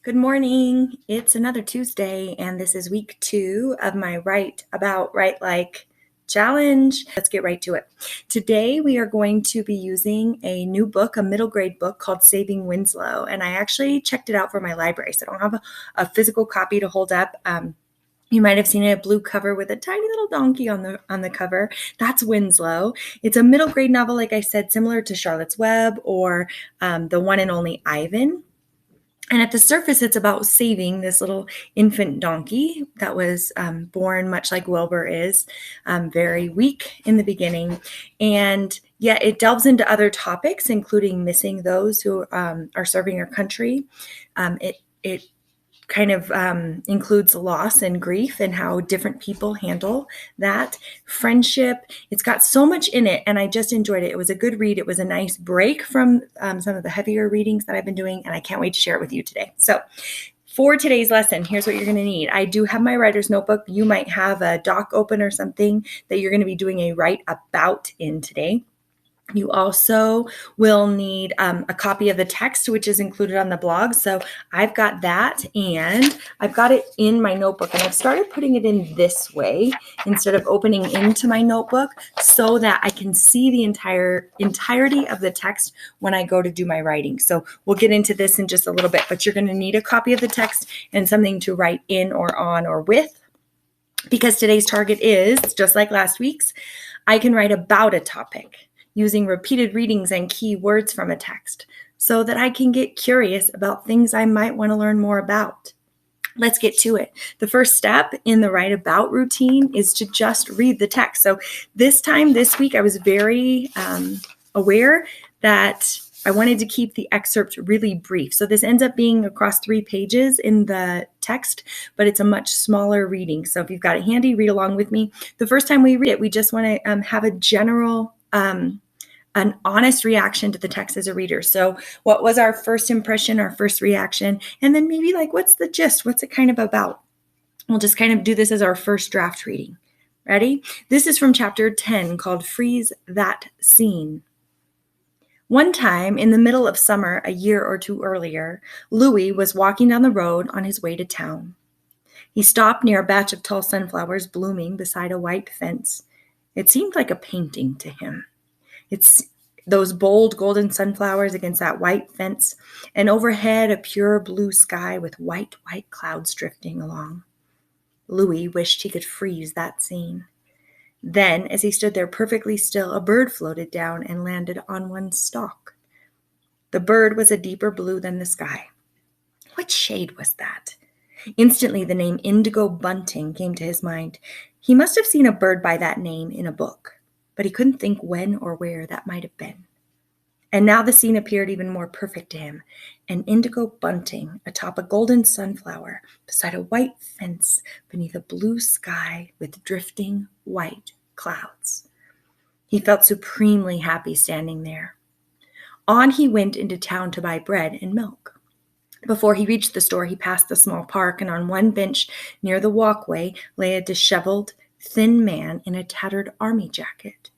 Good morning. It's another Tuesday, and this is week 2 of my Write About, Write Like challenge. Let's get right to it. Today, we are going to be using a new book, a middle grade book called Saving Winslow, and I actually checked it out for my library, so I don't have a physical copy to hold up. You might have seen a blue cover with a tiny little donkey on the cover. That's Winslow. It's a middle grade novel, like I said, similar to Charlotte's Web or The One and Only Ivan. And at the surface, it's about saving this little infant donkey that was born, much like Wilbur is, very weak in the beginning. And yet it delves into other topics, including missing those who are serving our country. It kind of includes loss and grief and how different people handle that. Friendship. It's got so much in it, and I just enjoyed it. It was a good read. It was a nice break from some of the heavier readings that I've been doing, and I can't wait to share it with you today. So for today's lesson, here's what you're going to need. I do have my writer's notebook. You might have a doc open or something that you're going to be doing a write about in today. You also will need a copy of the text, which is included on the blog. So I've got that, and I've got it in my notebook, and I've started putting it in this way instead of opening into my notebook so that I can see the entirety of the text when I go to do my writing. So we'll get into this in just a little bit, but you're going to need a copy of the text and something to write in or on or with, because today's target is, just like last week's, I can write about a topic using repeated readings and key words from a text so that I can get curious about things I might want to learn more about. Let's get to it. The first step in the write about routine is to just read the text. So this week, I was very aware that I wanted to keep the excerpt really brief. So this ends up being across 3 pages in the text, but it's a much smaller reading. So if you've got it handy, read along with me. The first time we read it, we just want to have a general an honest reaction to the text as a reader. So what was our first impression, our first reaction? And then maybe what's the gist? What's it kind of about? We'll just kind of do this as our first draft reading. Ready? This is from chapter 10 called Freeze That Scene. One time in the middle of summer, a year or 2 earlier, Louis was walking down the road on his way to town. He stopped near a batch of tall sunflowers blooming beside a white fence. It seemed like a painting to him. It's those bold golden sunflowers against that white fence, and overhead a pure blue sky with white clouds drifting along. Louis wished he could freeze that scene. Then, as he stood there perfectly still, a bird floated down and landed on one stalk. The bird was a deeper blue than the sky. What shade was that? Instantly, the name indigo bunting came to his mind. He must have seen a bird by that name in a book, but he couldn't think when or where that might have been. And now the scene appeared even more perfect to him. An indigo bunting atop a golden sunflower beside a white fence beneath a blue sky with drifting white clouds. He felt supremely happy standing there. On he went into town to buy bread and milk. Before he reached the store, he passed a small park, and on one bench near the walkway lay a disheveled, thin man in a tattered army jacket.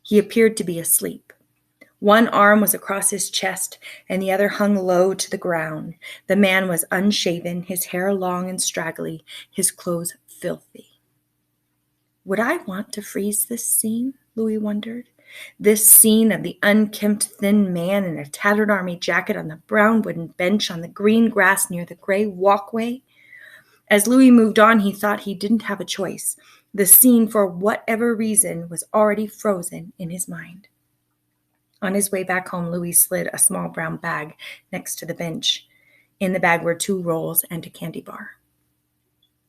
He appeared to be asleep. One arm was across his chest, and the other hung low to the ground. The man was unshaven, his hair long and straggly, his clothes filthy. Would I want to freeze this scene? Louis wondered. This scene of the unkempt thin man in a tattered army jacket on the brown wooden bench on the green grass near the gray walkway. As Louis moved on, he thought he didn't have a choice. The scene, for whatever reason, was already frozen in his mind. On his way back home, Louis slid a small brown bag next to the bench. In the bag were 2 rolls and a candy bar.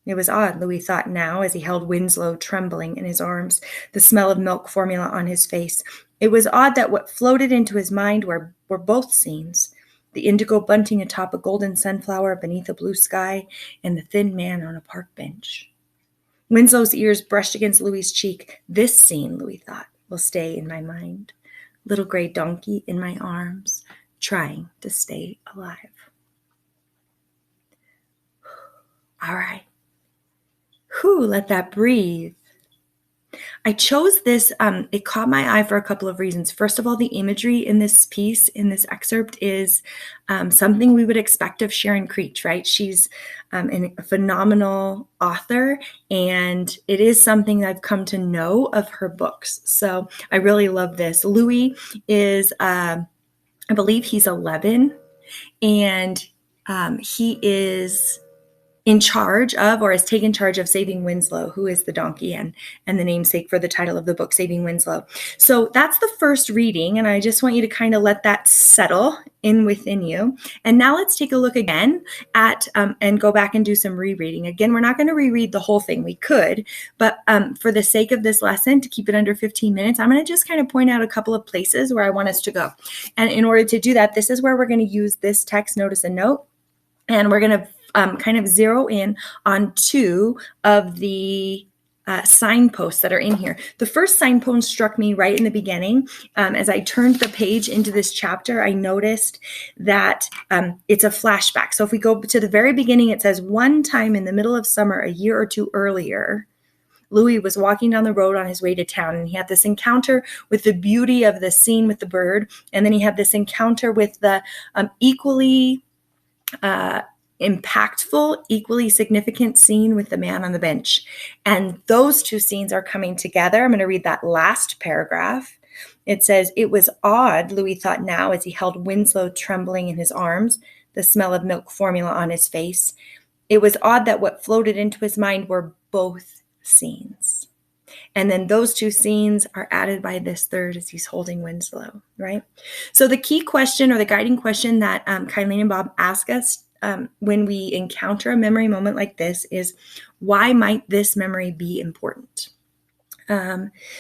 It was odd, Louis thought now, as he held Winslow trembling in his arms, the smell of milk formula on his face. It was odd that what floated into his mind were both scenes, the indigo bunting atop a golden sunflower beneath a blue sky, and the thin man on a park bench. Winslow's ears brushed against Louis's cheek. This scene, Louis thought, will stay in my mind. Little gray donkey in my arms, trying to stay alive. All right. Let that breathe. I chose this, it caught my eye for a couple of reasons. First of all, the imagery in this piece, in this excerpt, is something we would expect of Sharon Creech, right? She's a phenomenal author, and it is something that I've come to know of her books. So I really love this. Louis is, I believe he's 11, and he is in charge of, or has taken charge of, saving Winslow, who is the donkey and the namesake for the title of the book, Saving Winslow. So that's the first reading, and I just want you to kind of let that settle in within you. And now let's take a look again at, and go back and do some rereading. Again, we're not going to reread the whole thing. We could, but for the sake of this lesson, to keep it under 15 minutes, I'm going to just kind of point out a couple of places where I want us to go. And in order to do that, this is where we're going to use this text, notice and note, and we're going to kind of zero in on two of the signposts that are in here. The first signpost struck me right in the beginning. As I turned the page into this chapter, I noticed that it's a flashback. So if we go to the very beginning, it says, one time in the middle of summer, a year or two earlier, Louis was walking down the road on his way to town, and he had this encounter with the beauty of the scene with the bird, and then he had this encounter with the equally impactful, equally significant scene with the man on the bench. And those two scenes are coming together. I'm going to read that last paragraph. It says, it was odd, Louis thought now, as he held Winslow trembling in his arms, the smell of milk formula on his face. It was odd that what floated into his mind were both scenes. And then those two scenes are added by this third as he's holding Winslow, right? So the key question, or the guiding question that Kylene and Bob ask us when we encounter a memory moment like this is, why might this memory be important?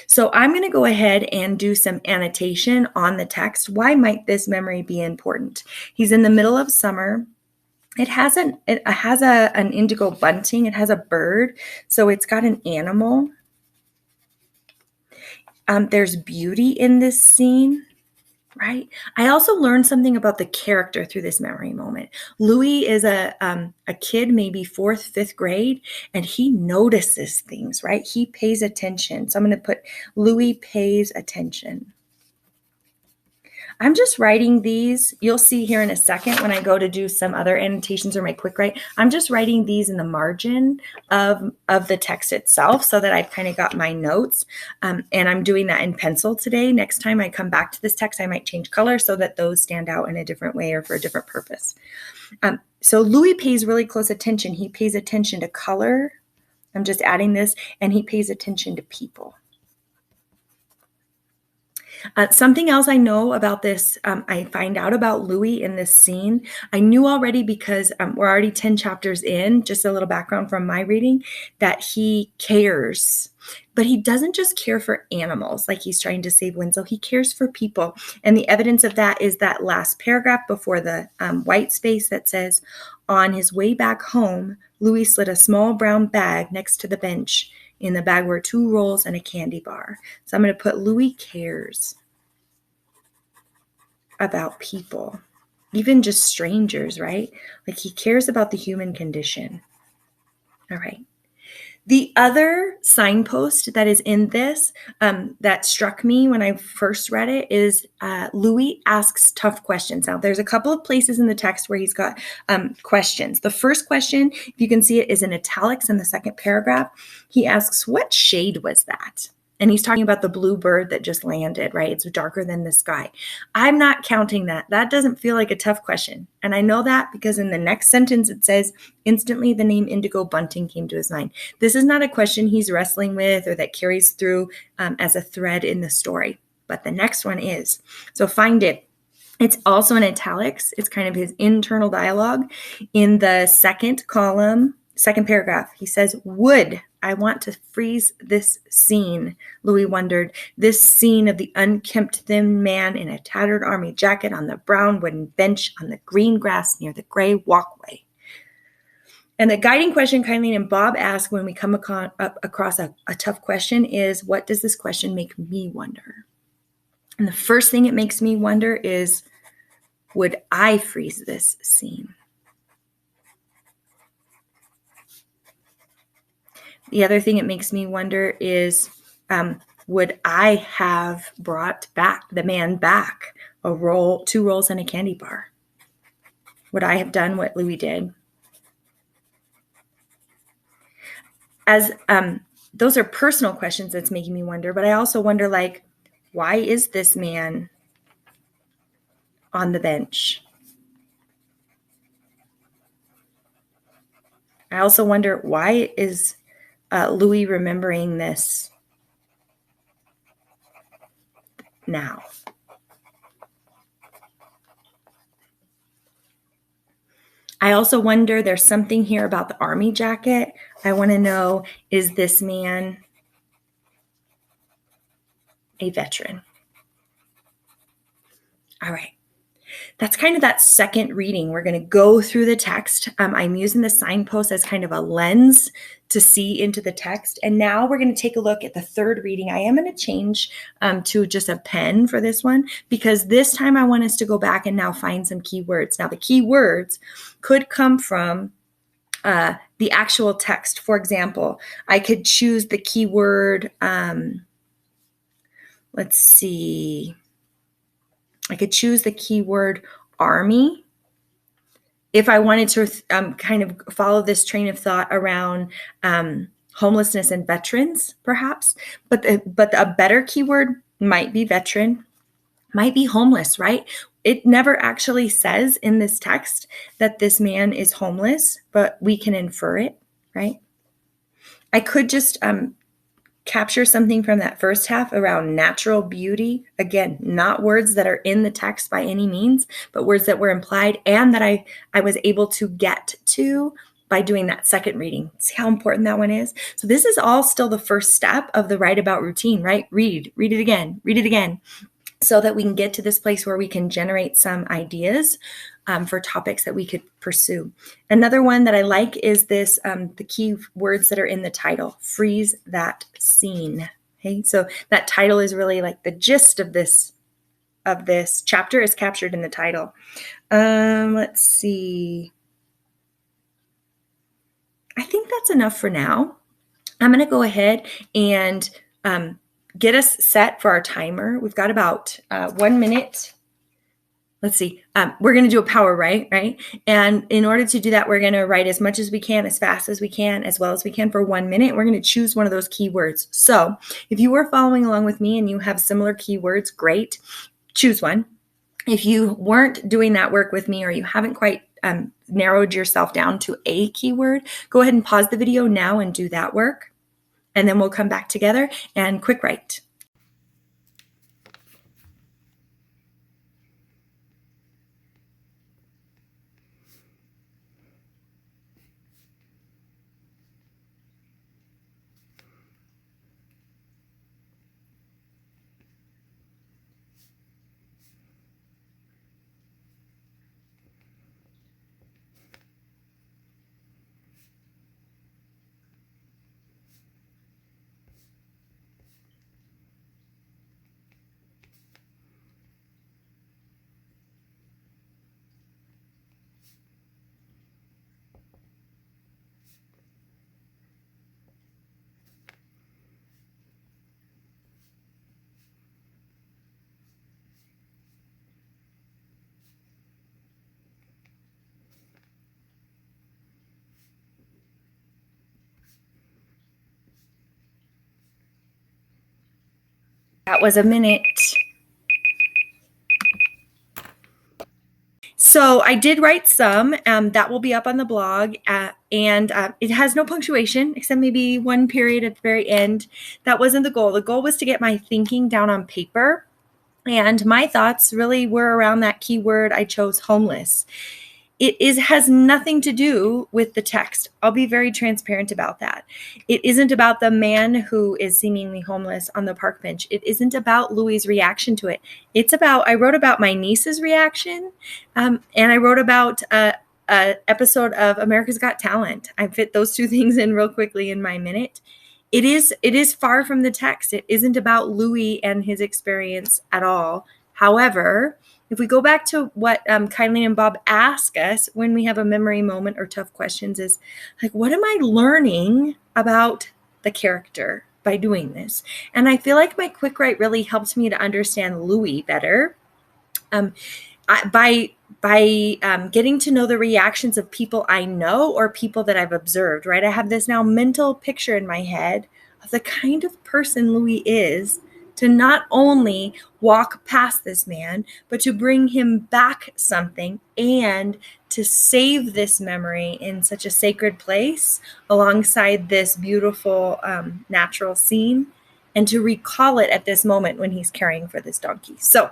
So I'm going to go ahead and do some annotation on the text. Why might this memory be important? He's in the middle of summer. It has an indigo bunting. It has a bird. So it's got an animal. There's beauty in this scene, right? I also learned something about the character through this memory moment. Louis is a kid, maybe 4th, 5th grade, and he notices things, right? He pays attention. So I'm going to put Louis pays attention. I'm just writing these. You'll see here in a second when I go to do some other annotations or my quick write. I'm just writing these in the margin of the text itself so that I've kind of got my notes. And I'm doing that in pencil today. Next time I come back to this text, I might change color so that those stand out in a different way or for a different purpose. So Louis pays really close attention. He pays attention to color. I'm just adding this, and he pays attention to people. Something else I know about this, I find out about Louis in this scene. I knew already because we're already 10 chapters in, just a little background from my reading, that he cares. But he doesn't just care for animals like he's trying to save Winslow. He cares for people. And the evidence of that is that last paragraph before the white space that says, on his way back home, Louis slid a small brown bag next to the bench. In the bag were 2 rolls and a candy bar. So I'm going to put Louis cares about people, even just strangers, right? Like he cares about the human condition. All right. The other signpost that is in this that struck me when I first read it is Louis asks tough questions. Now, there's a couple of places in the text where he's got questions. The first question, if you can see it, is in italics in the second paragraph. He asks, what shade was that? And he's talking about the blue bird that just landed, right? It's darker than the sky. I'm not counting that. That doesn't feel like a tough question. And I know that because in the next sentence it says, instantly the name indigo bunting came to his mind. This is not a question he's wrestling with or that carries through as a thread in the story. But the next one is. So find it. It's also in italics. It's kind of his internal dialogue. In the second column, second paragraph, he says, would I want to freeze this scene, Louis wondered, this scene of the unkempt thin man in a tattered army jacket on the brown wooden bench on the green grass near the gray walkway. And the guiding question Kylene and Bob ask when we come across a tough question is, what does this question make me wonder? And the first thing it makes me wonder is, would I freeze this scene? The other thing it makes me wonder is, would I have brought back the man back a roll, 2 rolls and a candy bar? Would I have done what Louis did? As those are personal questions that's making me wonder, but I also wonder, like, why is this man on the bench? I also wonder, why is Louis remembering this now? I also wonder, there's something here about the army jacket. I want to know, is this man a veteran? All right. That's kind of that second reading. We're going to go through the text. I'm using the signpost as kind of a lens to see into the text. And now we're going to take a look at the third reading. I am going to change to just a pen for this one, because this time I want us to go back and now find some keywords. Now, the keywords could come from the actual text. For example, I could choose the keyword, let's see. I could choose the keyword army if I wanted to kind of follow this train of thought around homelessness and veterans, perhaps. But a better keyword might be veteran, might be homeless, right? It never actually says in this text that this man is homeless, but we can infer it, right? I could just capture something from that first half around natural beauty. Again, not words that are in the text by any means, but words that were implied and that I was able to get to by doing that second reading. See how important that one is? So this is all still the first step of the write about routine, right? Read it again, so that we can get to this place where we can generate some ideas for topics that we could pursue. Another one that I like is this, the key words that are in the title, freeze that scene. Okay, so that title is really like the gist of this chapter is captured in the title. Let's see. I think that's enough for now. I'm going to go ahead and get us set for our timer. We've got about 1 minute. Let's see. We're going to do a power write, right? And in order to do that, we're going to write as much as we can, as fast as we can, as well as we can for 1 minute. We're going to choose one of those keywords. So if you were following along with me and you have similar keywords, great. Choose one. If you weren't doing that work with me, or you haven't quite narrowed yourself down to a keyword, go ahead and pause the video now and do that work. And then we'll come back together and quick write. That was a minute. So I did write some that will be up on the blog, and it has no punctuation except maybe one period at the very end. That wasn't the goal. The goal was to get my thinking down on paper, and my thoughts really were around that keyword I chose, homeless. It has nothing to do with the text. I'll be very transparent about that. It isn't about the man who is seemingly homeless on the park bench. It isn't about Louis's reaction to it. I wrote about my niece's reaction, and I wrote about a episode of America's Got Talent. I fit those two things in real quickly in my minute. It is far from the text. It isn't about Louis and his experience at all. However, if we go back to what Kylie and Bob ask us when we have a memory moment or tough questions, is like, what am I learning about the character? by doing this. And I feel like my quick write really helped me to understand Louis better. By getting to know the reactions of people I know or people that I've observed, right? I have this now mental picture in my head of the kind of person Louis is, to not only walk past this man, but to bring him back something and to save this memory in such a sacred place alongside this beautiful natural scene, and to recall it at this moment when he's caring for this donkey. So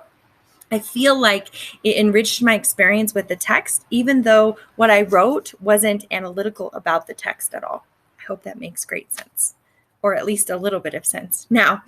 I feel like it enriched my experience with the text, even though what I wrote wasn't analytical about the text at all. I hope that makes great sense, or at least a little bit of sense. Now,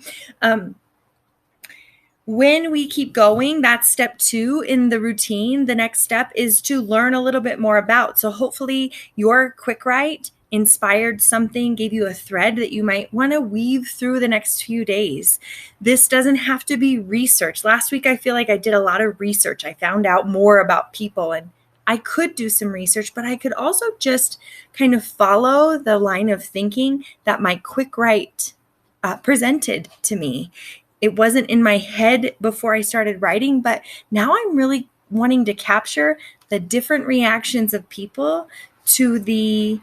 when we keep going, that's step 2 in the routine. The next step is to learn a little bit more about. So hopefully your quick write inspired something, gave you a thread that you might want to weave through the next few days. This doesn't have to be research. Last week, I feel like I did a lot of research. I found out more about people, and I could do some research, but I could also just kind of follow the line of thinking that my quick write presented to me. It wasn't in my head before I started writing, but now I'm really wanting to capture the different reactions of people to the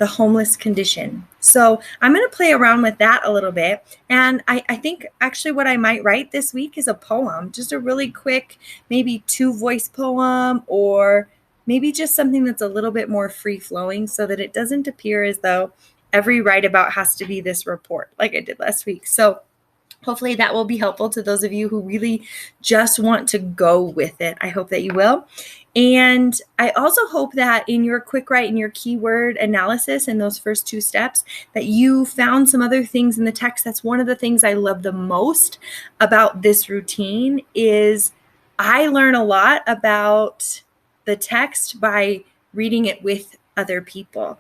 homeless condition. So I'm going to play around with that a little bit. And I think actually what I might write this week is a poem, just a really quick, maybe 2-voice poem, or maybe just something that's a little bit more free flowing so that it doesn't appear as though every write about has to be this report like I did last week. So hopefully that will be helpful to those of you who really just want to go with it. I hope that you will. And I also hope that in your quick write and your keyword analysis in those first 2 steps, that you found some other things in the text. That's one of the things I love the most about this routine is I learn a lot about the text by reading it with other people.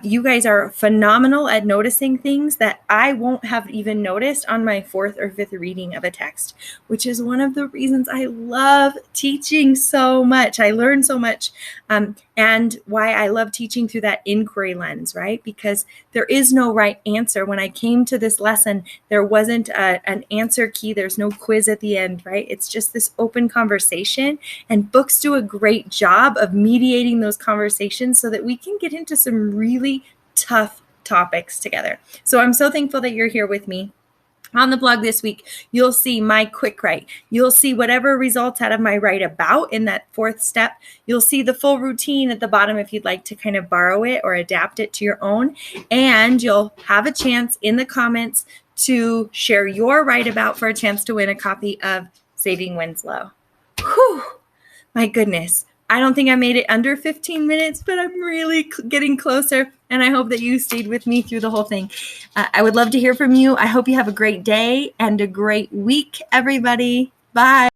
You guys are phenomenal at noticing things that I won't have even noticed on my 4th or 5th reading of a text, which is one of the reasons I love teaching so much. I learn so much, and why I love teaching through that inquiry lens, right? Because there is no right answer. When I came to this lesson, there wasn't an answer key. There's no quiz at the end, right? It's just this open conversation, and books do a great job of mediating those conversations so that we can get into some really tough topics together. So I'm so thankful that you're here with me. On the blog this week, you'll see my quick write. You'll see whatever results out of my write about in that 4th step. You'll see the full routine at the bottom if you'd like to kind of borrow it or adapt it to your own. And you'll have a chance in the comments to share your write about for a chance to win a copy of Saving Winslow. Whew, my goodness. I don't think I made it under 15 minutes, but I'm really getting closer, and I hope that you stayed with me through the whole thing. I would love to hear from you. I hope you have a great day and a great week, everybody. Bye.